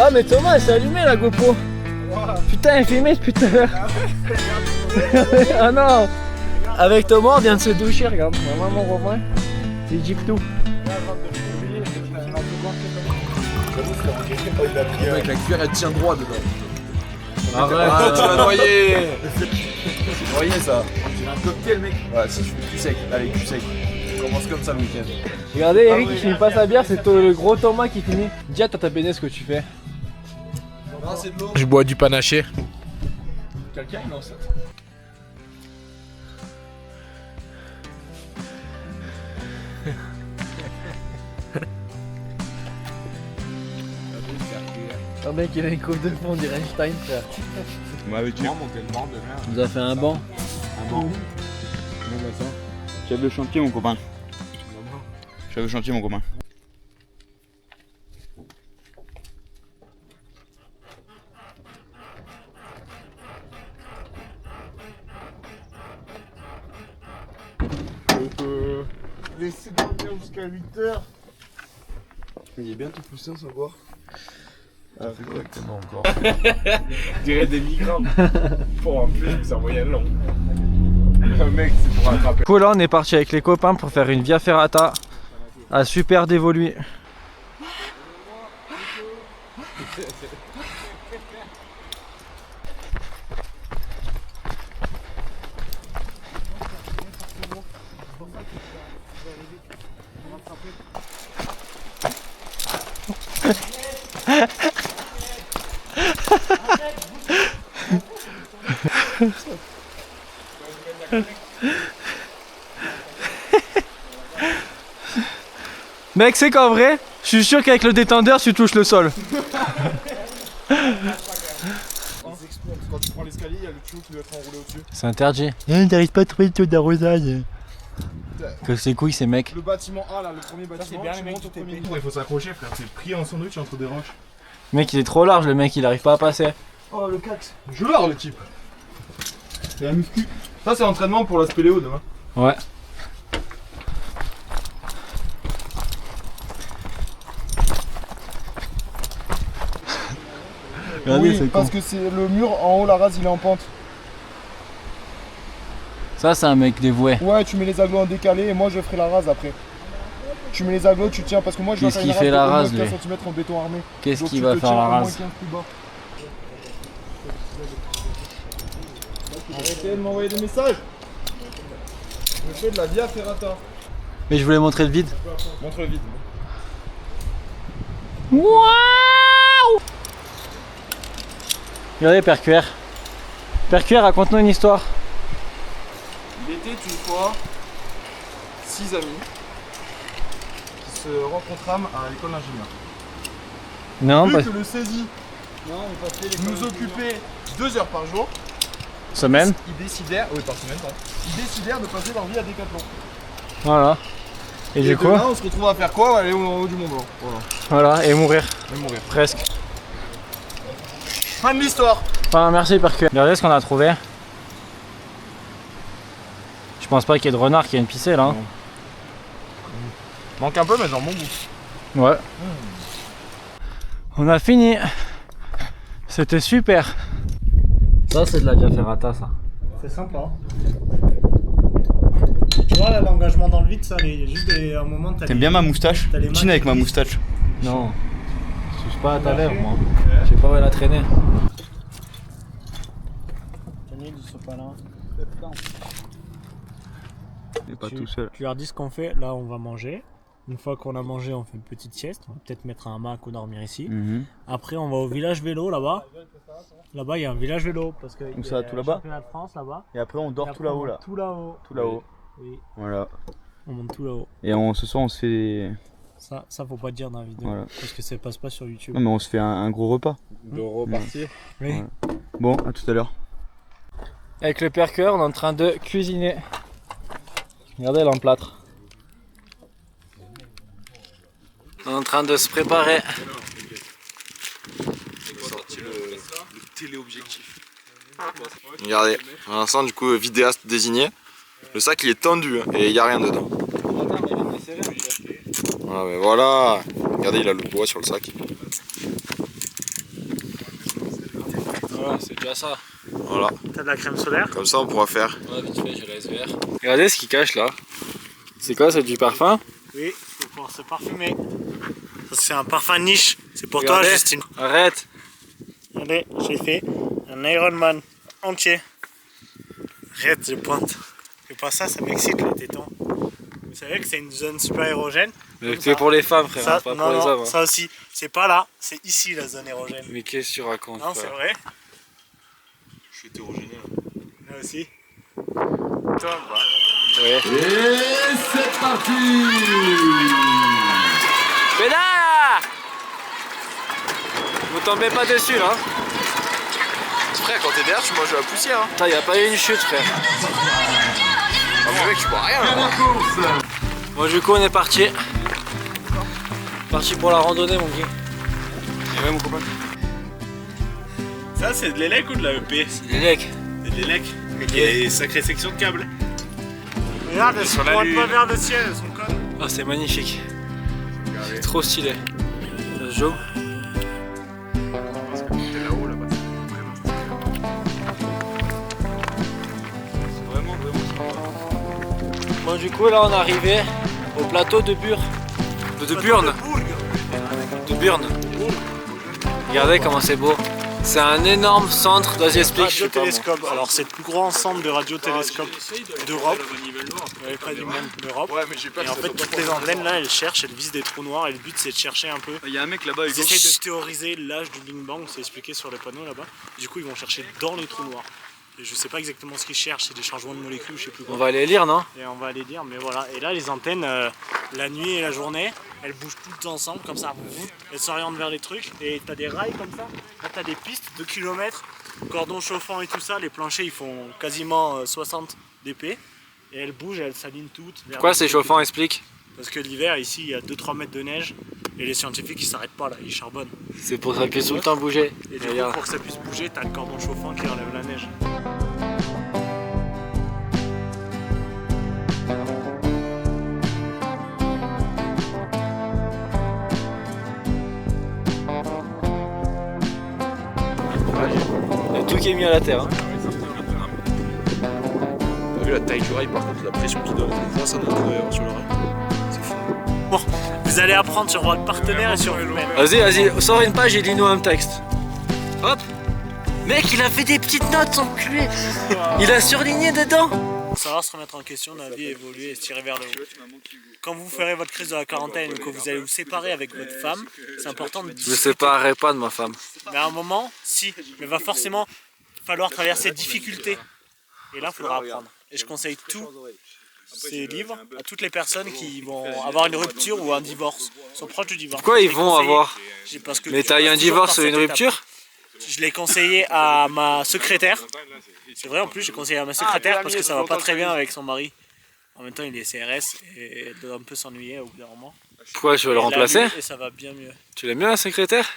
Ah mais Thomas, elle s'est allumée la GoPro. Putain, elle filmait depuis tout à l'heure. Ah non. Avec Thomas, on vient de se doucher, regarde. Maman, mon Romain, il dit tout. Avec la cuillère, elle tient droit dedans. Arrête. Ah, tu l'as noyé. C'est noyé ça. C'est un cocktail, mec. Ouais, si je fais cul sec. Allez, cul sec. On commence comme ça le week-end. Regardez, Eric, il finit pas sa bière, c'est le gros Thomas qui finit. Dis à ta pénée ce que tu fais. Non, c'est de l'eau. Je bois du panaché. Quelqu'un il lance ça. Oh mec, il a une coupe de fond, on dirait Einstein, frère. Tu Il nous a fait un banc. Chef de chantier, mon copain. Chef de chantier, mon copain. Laissez dormir jusqu'à 8h. Il est bien tout poussé sans boire. Ah, c'est correctement encore. Je dirais des milligrammes. Pour un plus, c'est un moyen long. Mec, c'est pour attraper. Du coup là on est parti avec les copains pour faire une via ferrata à Super dévolué. Mec, c'est qu'en vrai, je suis sûr qu'avec le détendeur, tu touches le sol. Quand tu prends l'escalier, il y a le tuyau qui doit être enroulé au-dessus. C'est interdit. T'arrives pas à trouver le taux d'arrosage. Que c'est couilles ces mecs. Le bâtiment A, là, le premier bâtiment, tu montes au premier niveau. Il faut s'accrocher, frère, c'est pris en sandwich entre des roches. Mec, il est trop large, le mec, il arrive pas à passer. Oh, le cax. Joueur, le type. C'est la muscu. Ça, c'est l'entraînement pour la spéléo demain. Ouais. Regardez, Oui, parce que c'est le mur en haut, la rase, il est en pente. Ça, c'est un mec dévoué. Ouais, tu mets les agglos en décalé et moi je ferai la rase après. Tu mets les agglos, tu tiens parce que moi je vais Qu'est-ce faire une qu'il fait la rase, de au moins lui 15 cm en béton armé. Qu'est-ce Donc qu'il tu va te faire tiens la au moins rase? 15 plus bas. Arrêtez de m'envoyer des messages. Je fais de la via ferrata. Mais je voulais montrer le vide. Montre le vide. Waouh! Regardez Percuer. Percuer, raconte-nous une histoire. Il était une fois 6 amis qui se rencontrâmes à l'école d'ingénieur. Non, Vu pas que le saisie nous occupait 2 heures par jour, semaine. ils décidèrent, oui par semaine, pardon. Ils décidèrent de passer leur vie à Décathlon. Voilà. Et du coup, demain, on se retrouve à faire quoi? Aller au haut du Mont Blanc. Voilà. voilà, et mourir. Et mourir. Presque. Fin de l'histoire. Enfin, merci Percuer. Regardez ce qu'on a trouvé. Je pense pas qu'il y ait de renard qui vienne pisser là. Hein. Manque un peu, mais dans mon goût. Ouais. On a fini. C'était super. Ça, c'est de la via ferrata, ça. C'est sympa. Tu vois là, l'engagement dans le vide, ça, il y a juste un moment. T'aimes bien ma moustache? T'as les mains Chine avec qui ma glissent. moustache. Non. Je suis pas à ta lèvre, moi. Je sais pas où elle a traîné. Daniel, ils sont pas là. Il est pas tout seul. Tu leur dis ce qu'on fait. Là, on va manger. Une fois qu'on a mangé, on fait une petite sieste. On va peut-être mettre un hamac ou dormir ici. Après, on va au village vélo là-bas. Là-bas, il y a un village vélo. Parce que Où ça, tout là-bas? Championnat de France là-bas. Et après on dort Et tout après, là-haut on là. monte tout là-haut. Tout là-haut. Oui, Voilà. on monte tout là-haut. Et ce soir on se fait. Ça faut pas dire dans la vidéo. Voilà. Parce que ça passe pas sur YouTube. Non mais on se fait un gros repas. De repartir. Oui. Ouais. Bon, à tout à l'heure. Avec le Percuer, on est en train de cuisiner. Regardez l'emplâtre. On est en train de se préparer. Sorti le téléobjectif. Regardez, pour l'instant du coup vidéaste désigné. Le sac il est tendu hein, et il n'y a rien dedans. Ah mais voilà. Regardez, il a le bois sur le sac. Voilà, c'est déjà ça. Voilà. T'as de la crème solaire? Comme ça, on pourra faire. Ouais, vite fait, j'ai la SVR. Regardez ce qu'il cache là. C'est quoi, c'est du parfum? Oui, c'est pour se parfumer. Ça, c'est un parfum niche. C'est pour Regardez. toi, Justine. Arrête. Regardez, j'ai fait un Ironman entier. Arrête, je pointe. Fais pas ça, ça m'excite les tétons. Vous savez que c'est une zone super érogène. Mais Comme c'est ça. pour les femmes, frère, Ça, hein, pas non, pour les non, hommes. Hein. ça aussi. C'est pas là, c'est ici la zone érogène. Mais qu'est-ce que tu racontes? Non, c'est frère? vrai. Je suis hétérogénère. Là aussi. Ouais. Et c'est parti. Pédale! Vous tombez pas dessus là? Frère, quand t'es derrière, tu manges de la poussière. Hein. Putain, y a pas eu une chute, frère. Ah, mais mec, tu vois rien. À Là. la course. Bon, du coup, on est parti. Parti pour la randonnée, mon gars. Et ouais, mon copain. Ça, c'est de l'élec ou de la EP? Les lecs. C'est de l'élec. Il y a des sacrées sections de câbles. Regarde, elles Sur se la pointent lune. pas vers le ciel, elles sont connes. Oh, c'est magnifique. C'est trop stylé. Le jeu. T'es là-haut, là-bas. C'est vraiment sympa. Bon, du coup, là, on est arrivé au plateau de Burn. De Burn. De Burn. Regardez comment c'est beau. C'est un énorme centre, vas-y explique. je sais pas, moi. Radiotélescope. Alors, c'est le plus grand centre de radiotélescope d'Europe. Ouais, pas du monde, d'Europe. Ouais, mais j'ai pas Et en fait, toutes les antennes là, elles cherchent, elles visent des trous noirs. Et le but, c'est de chercher un peu. Il y a un mec là-bas, Ils essayent de théoriser l'âge du Big Bang, c'est expliqué sur le panneau là-bas. Du coup, ils vont chercher dans les trous noirs. Et je sais pas exactement ce qu'ils cherchent, c'est des changements de molécules, je sais plus quoi. On va aller lire, non? Et on va aller dire, mais voilà. Et là, les antennes, la nuit et la journée, elles bougent toutes ensemble, comme ça. Elles s'orientent vers les trucs. Et t'as des rails comme ça. Là, t'as des pistes de kilomètres, cordons chauffants et tout ça. Les planchers, ils font quasiment 60 dp. Et elles bougent, elles s'alignent toutes. vers Pourquoi les c'est trucs. chauffant, explique? Parce que l'hiver, ici, il y a 2-3 mètres de neige. Et les scientifiques, ils s'arrêtent pas là, ils charbonnent. C'est pour que ça puisse tout le temps bouger. Et du coup, Regarde. pour que ça puisse bouger, t'as le cordon chauffant qui enlève la neige. Il y a tout qui est mis à la terre. Hein. T'as vu la taille du rail, par contre, la pression qu'il donne. Ça, ça doit être sur l'oreille. Bon, vous allez apprendre sur votre partenaire et sur vous-même. Vas-y, vas-y, sors une page et lis-nous un texte. Hop. Mec, il a fait des petites notes, son culé. Il a surligné dedans. Pour savoir se remettre en question dans la vie, évoluer et se tirer vers le haut. Quand vous ferez votre crise de la quarantaine ou que vous allez vous séparer avec votre femme, c'est important de Je me discuter. séparerai pas de ma femme. Mais à un moment, si, mais va forcément falloir traverser difficultés. Et là, il faudra apprendre. Et je conseille tous ces livres à toutes les personnes qui vont avoir une rupture ou un divorce, sont proches du divorce. Pourquoi ils Je l'ai vont conseillé- avoir? parce que Mais tu t'as eu passes un toujours divorce par ou une cette étape. rupture? Je l'ai conseillé à ma secrétaire. C'est vrai, en plus, j'ai conseillé à ma secrétaire parce que ça va pas très bien avec son mari. En même temps, il est CRS et elle doit un peu s'ennuyer au bout d'un moment. Pourquoi tu veux le Elle l'a remplacer? lu Et ça va bien mieux. Tu l'aimes bien la secrétaire?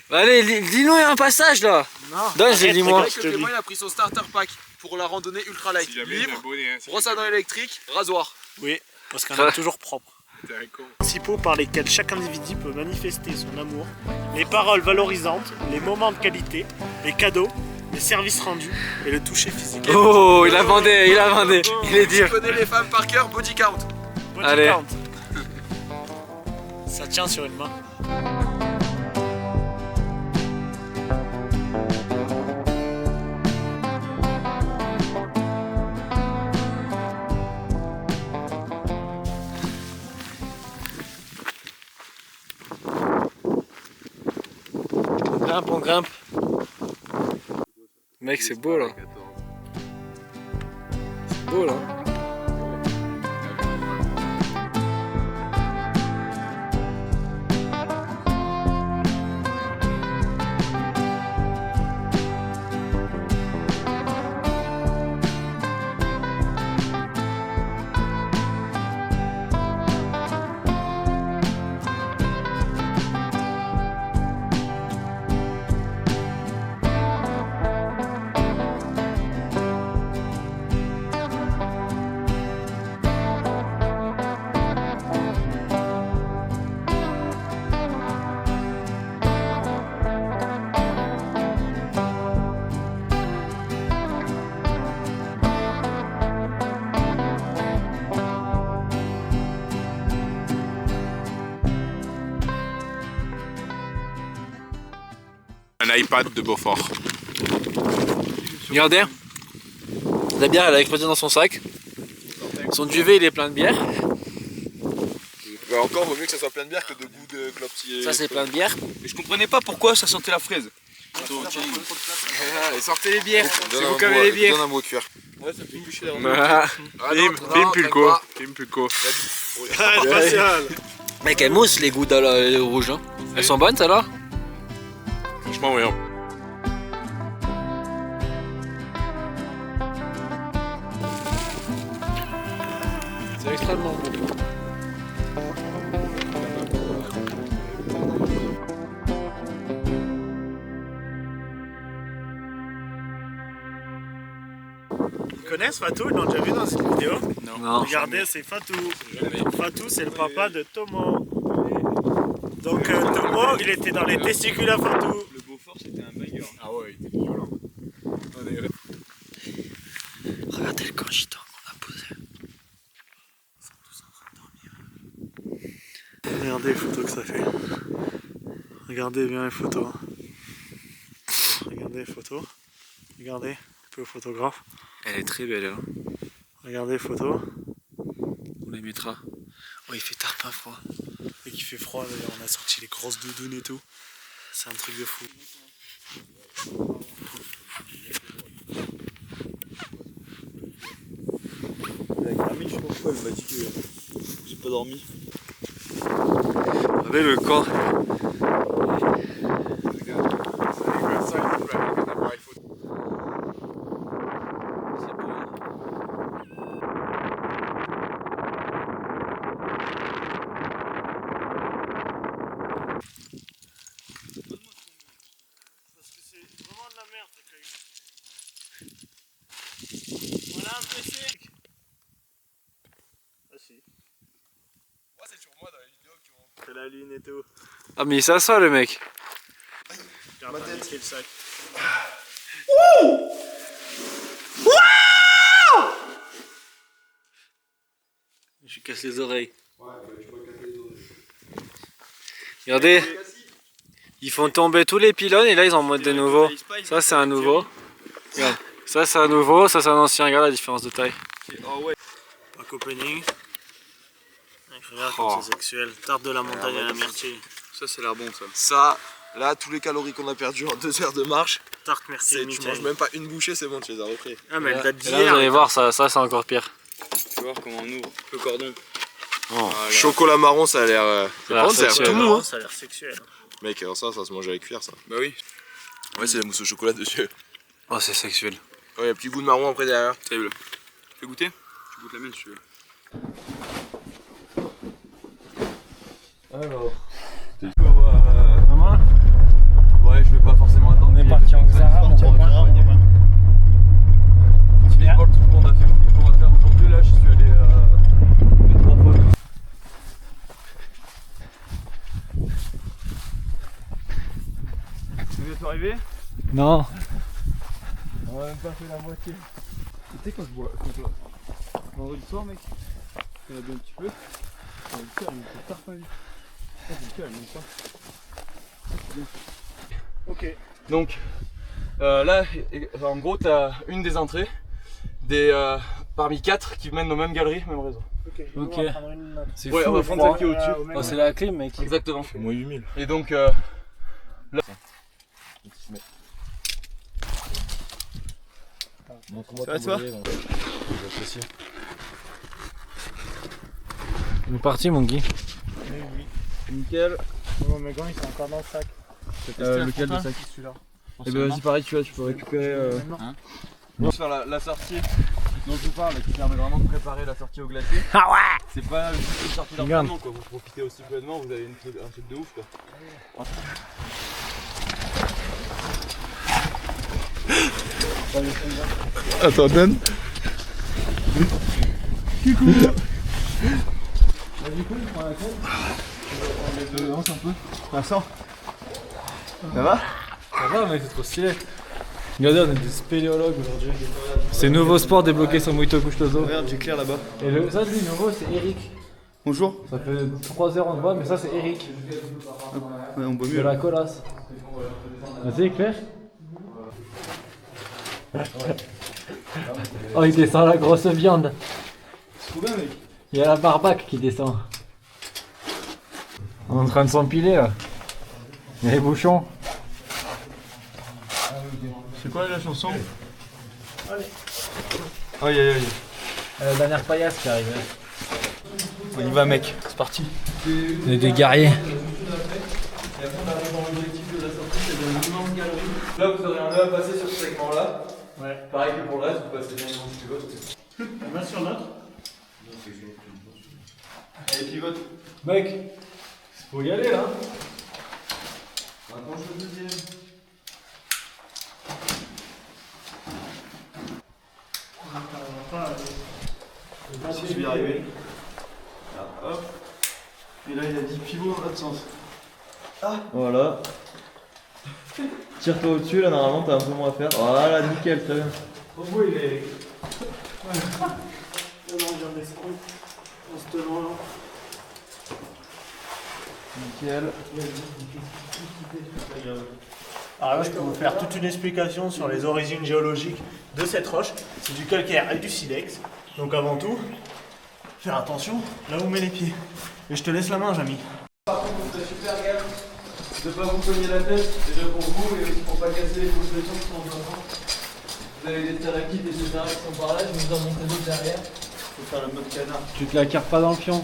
Bah, allez, dis-nous un passage là. Non, Donne, arrête, dis-moi. regarde, je te le dis. Clément, il a pris son starter pack pour la randonnée ultra light. Livre, brosse à dents électrique, rasoir. Oui, parce qu'on Ouais. est toujours propre. Les principaux par lesquels chaque individu peut manifester son amour, les paroles valorisantes, les moments de qualité, les cadeaux, les services rendus et le toucher physique. Oh, il a vendé, il est dur. Tu connais les femmes par cœur, body count. Body Allez. count. Ça tient sur une main. On grimpe. Mec, c'est beau là. C'est beau là. l'iPad de Beaufort. Regardez, la bière elle a explosé dans son sac. Son duvet il est plein de bière. Bah encore, vaut mieux que ça soit plein de bière que de goût de clope. Ça c'est plein de bière. Mais je comprenais pas pourquoi ça sentait la fraise. Et sortez les bières. C'est vous qui avez les bières. Donne un mot de cuir. Ouais, ça fait boucher Bim Pulco. Bim Pulco. Mec, elles moussent les gouttes les rouges. Hein. Elles sont bonnes, ça là? Franchement, oui. C'est extrêmement bon. Ils connaissent Fatou, ils l'ont déjà vu dans une vidéo. Non. Regardez, c'est Fatou. Fatou, c'est le papa de Tomo. Donc Tomo, il était dans les testicules à Fatou. Le Beaufort c'était un banger. Ah ouais, il était violent. Regardez le cogito qu'on a posé. Regardez les photos que ça fait. Regardez bien les photos. Regardez les photos. Regardez, un peu au photographe. Elle est très belle, hein. Regardez les photos. On les mettra. Oh, il fait tarpin froid. Et qu'il fait froid d'ailleurs, on a sorti les grosses doudounes et tout. C'est un truc de fou. Avec Rami, je sais pas pourquoi elle m'a dit que j'ai pas dormi. Regardez le corps. Parce que c'est vraiment de la merde ce truc. Voilà un PC. Ah si. Ouais, c'est sur moi dans la vidéo qui vont. C'est la lune et tout. Ah, mais ça sent le mec. Regarde, t'as niqué le sac. Je lui casse les oreilles. Regardez. Ils font tomber tous les pylônes et là ils en mettent de nouveaux. Ça c'est un nouveau. Regarde. Ça c'est un nouveau, ça c'est un ancien. Regarde la différence de taille. Oh ouais. Pack opening. Regarde comme c'est sexuel. Tarte de la montagne à la myrtille. Ça c'est l'air bon ça. Ça, là, tous les calories qu'on a perdues en 2 heures de marche, Tarte myrtille. tu manges même pas une bouchée, c'est bon, tu les as repris. Ah mais elle date Et là vous allez d'hier. voir, ça c'est encore pire. Tu vas voir comment on ouvre le cordon. Voilà. Chocolat marron, ça a l'air. Ça a l'air ça a l'air sexuel. tout mou, hein. Ça a l'air sexuel. Mec, alors ça se mange avec cuir, ça. Bah oui. Ouais, c'est la mousse au chocolat dessus. Oh c'est sexuel. Ouais, y a un petit goût de marron après derrière. Terrible. Fais goûter. Tu goûtes la mienne si tu veux. Alors. Maman, Ouais, je vais pas forcément attendre. on est parti en Xara, mon gars. Typiquement le truc qu'on va faire aujourd'hui, là, je suis allé 3 fois. Tu viens d'arriver? Non. On a même pas fait la moitié. Tu sais qu'on se boit vendredi soir, mec, on a bu un petit peu. Le cœur, il me fait tard pas lui. Le cœur, il m'aime pas. Ok. Donc là, en gros, t'as une des entrées parmi 4 qui mènent aux mêmes galeries, même réseau. Ok. Ok. On va prendre une note. C'est Ouais, fou. on va le prendre froid. celle qui est au-dessus. Oh c'est la clim mec. Exactement. Moins 8000. Et donc là. Ça va, toi? J'apprécie. On est parti mon Guy. Oui. Nickel. Bon, mes gants ils sont encore dans le sac. Lequel de sac? Celui-là. Et ben vas-y pareil, tu peux récupérer. On va faire la sortie dont je vous parle qui permet vraiment de préparer la sortie au glacier. Ah ouais. C'est pas juste une sortie Regarde. d'entraînement quoi, vous profitez aussi pleinement, vous avez un truc de ouf quoi. Attends, donne. Ça va mec, c'est trop stylé. Regardez, on est des spéléologues aujourd'hui. C'est nouveau sport débloqué sur Muito Couche-Tozo. Regarde, j'éclaire là-bas. Et ça, lui, nouveau, c'est Eric. Bonjour. Ça fait 3 heures on voit, mais ça c'est Eric Ouais, on boit de mieux. la colasse. Vas-y, Claire. Oh, il descend la grosse viande. Il y a la barbaque qui descend. On est en train de s'empiler là. Il y a les bouchons. C'est quoi la chanson? Aïe aïe aïe. La dernière paillasse qui arrive. On y va mec, c'est parti. On est des guerriers. Là, vous aurez un nœud à passer sur ce segment-là. Ouais. Pareil que pour le reste, vous passez bien du côté. Main sur l'autre. Allez, pivote. Mec, faut y aller là. Maintenant, je le deuxième. Si je vais y arriver. Là, hop. Et là, il a dit pivot dans l'autre sens. Voilà. Tire-toi au-dessus, là, normalement, t'as un peu moins à faire. Voilà, nickel, très bien. Au bout, il est. Non, j'en ai 5. On se tenant là. Nickel. Alors là, je peux vous faire toute une explication sur les origines géologiques de cette roche. C'est du calcaire et du silex. Donc avant tout, faire attention là où on met les pieds. Et je te laisse la main, Jamy. Par contre, vous ferez super gaffe de pas vous cogner la tête, déjà pour vous et aussi pour pas casser les grosses bétons qui sont devant. Vous avez des stalactites, etc. qui sont par là, je vais vous en monter d'autres derrière. Faut faire le mode canard. Tu te la carres pas dans le fion.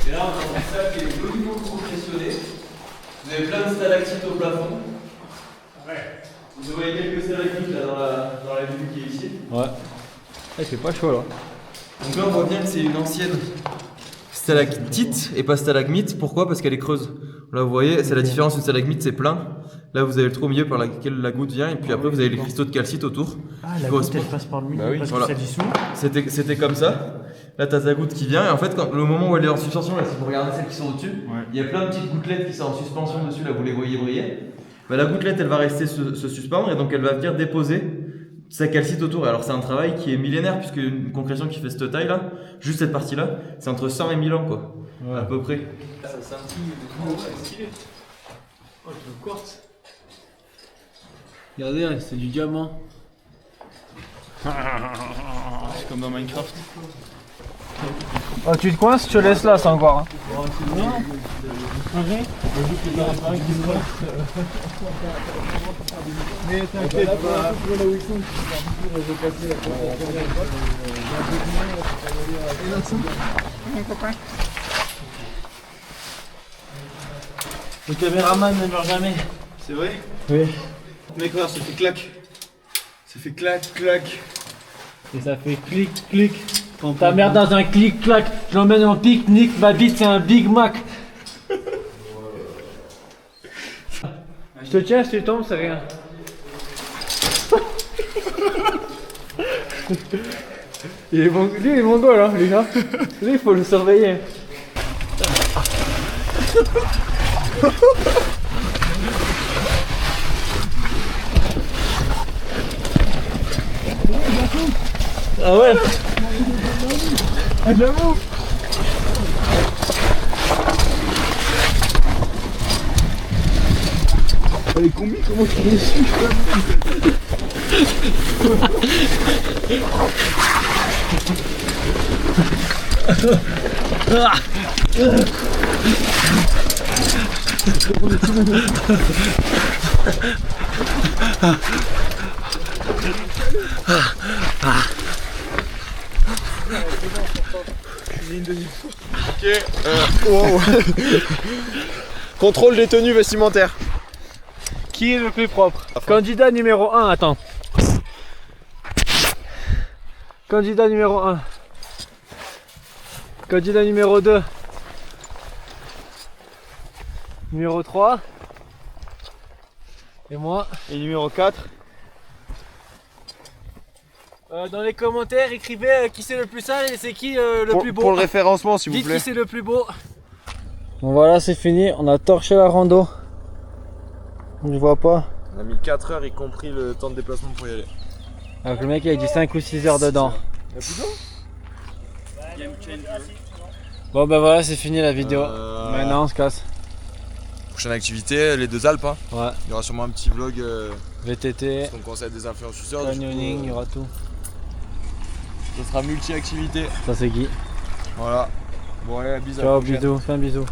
Et là, on a un sac qui est joliment compressionné. Vous avez plein de stalactites au plafond. Ouais. Vous voyez quelques stalactites là dans la vue qui est ici. Ouais. Il fait pas chaud là. Donc là, on voit bien que c'est une ancienne stalactite et pas stalagmite. Pourquoi? Parce qu'elle est creuse. Là, vous voyez, c'est la différence. Une stalagmite, c'est plein. Là, vous avez le trou au milieu par lequel la goutte vient. Et puis après, vous avez les cristaux de calcite autour. Ah, la goutte, elle passe par le milieu Bah oui, parce voilà. que ça dissout. C'était comme ça. Là, t'as ta goutte qui vient. Et en fait, le moment où elle est en suspension, là, si vous regardez celles qui sont au-dessus, il y a plein de petites gouttelettes qui sont en suspension dessus. Là, vous les voyez briller. Bah, la gouttelette, elle va rester se suspendre. Et donc, elle va venir déposer sa calcite autour. Alors, c'est un travail qui est millénaire, puisque une concrétion qui fait cette taille-là, juste cette partie-là, c'est entre 100 et 1000 ans, quoi. Ouais. À peu près. C'est un petit stylé. Oh, je le quartz. Regardez, c'est du diamant. C'est comme dans Minecraft. Oh, tu te coinces, je te laisse là sans voir. Hein. Mais t'inquiète pas. Le caméraman ne meurt jamais. C'est vrai? Oui. Mec, regarde, ça fait clac. Ça fait clac, clac. Et ça fait clic, clic. Ta mère dans un clic, clac. Je l'emmène en pique-nique, ma bite c'est un Big Mac. Je te tiens, si tu tombes, c'est rien. Il est bon, lui il est mongol hein, les gars. Lui il faut le surveiller. Ah ouais. J'avoue. Elle est combien? Comment je suis dessus? Contrôle des tenues vestimentaires. Qui est le plus propre? Candidat numéro 1, attends. Candidat numéro 1. Candidat numéro 2. Numéro 3. Et moi. Et numéro 4. Dans les commentaires, écrivez qui c'est le plus sale et c'est qui le plus beau. Pour le référencement, s'il vous Dites plaît. qui c'est le plus beau. Bon voilà, c'est fini. On a torché la rando. Je vois pas. On a mis 4 heures y compris le temps de déplacement pour y aller. Donc le mec il a dit 5 ou 6 heures dedans. Y'a plus d'eau? Bon bah voilà, c'est fini la vidéo. Maintenant on se casse. Prochaine activité, les 2 Alpes. Hein. Ouais. Il y aura sûrement un petit vlog. VTT, On conseille des influenceurs. canyoning, il y aura tout. Ça sera multi-activité. Ça c'est Guy. Voilà. Bon allez, bisous. Ciao, bisous, fais un bisou.